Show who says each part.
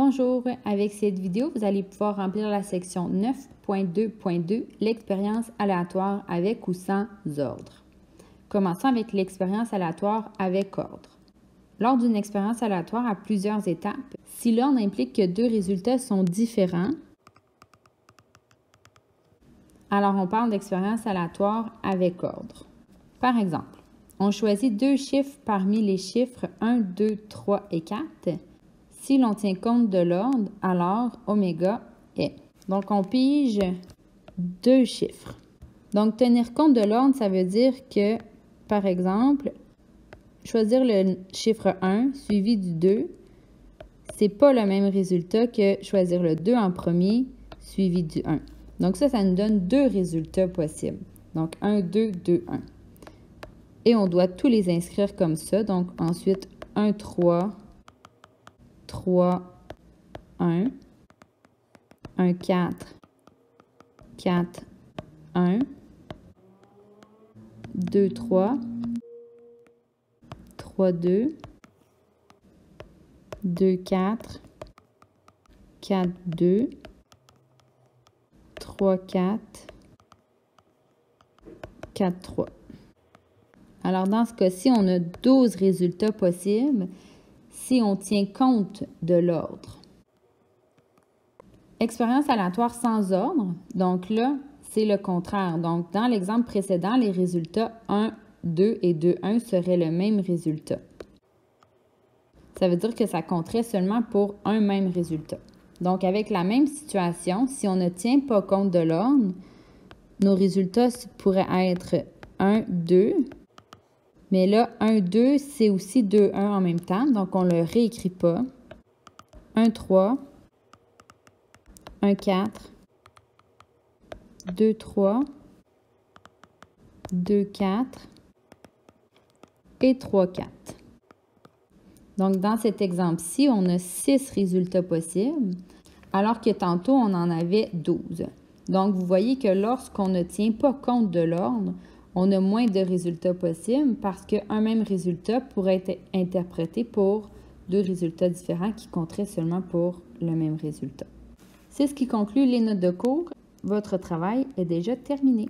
Speaker 1: Bonjour, avec cette vidéo, vous allez pouvoir remplir la section 9.2.2, l'expérience aléatoire avec ou sans ordre. Commençons avec l'expérience aléatoire avec ordre. Lors d'une expérience aléatoire à plusieurs étapes, si l'ordre implique que deux résultats sont différents, alors on parle d'expérience aléatoire avec ordre. Par exemple, on choisit deux chiffres parmi les chiffres 1, 2, 3 et 4. Si l'on tient compte de l'ordre, alors oméga est. Donc, on pige deux chiffres. Donc, tenir compte de l'ordre, ça veut dire que, par exemple, choisir le chiffre 1 suivi du 2, c'est pas le même résultat que choisir le 2 en premier suivi du 1. Donc, ça nous donne deux résultats possibles. Donc, 1, 2, 2, 1. Et on doit tous les inscrire comme ça. Donc, ensuite, 1, 3, 3, 1, 1, 4, 4, 1, 2, 3, 3, 2, 2, 4, 4, 2, 3, 4, 4, 3. Alors, dans ce cas-ci, on a 12 résultats possibles si on tient compte de l'ordre. Expérience aléatoire sans ordre, donc là, c'est le contraire. Donc, dans l'exemple précédent, les résultats 1, 2 et 2, 1 seraient le même résultat. Ça veut dire que ça compterait seulement pour un même résultat. Donc, avec la même situation, si on ne tient pas compte de l'ordre, nos résultats pourraient être 1, 2, mais là, 1, 2, c'est aussi 2, 1 en même temps, donc on ne le réécrit pas. 1, 3, 1, 4, 2, 3, 2, 4 et 3, 4. Donc, dans cet exemple-ci, on a 6 résultats possibles, alors que tantôt, on en avait 12. Donc, vous voyez que lorsqu'on ne tient pas compte de l'ordre, on a moins de résultats possibles parce qu'un même résultat pourrait être interprété pour deux résultats différents qui compteraient seulement pour le même résultat. C'est ce qui conclut les notes de cours. Votre travail est déjà terminé.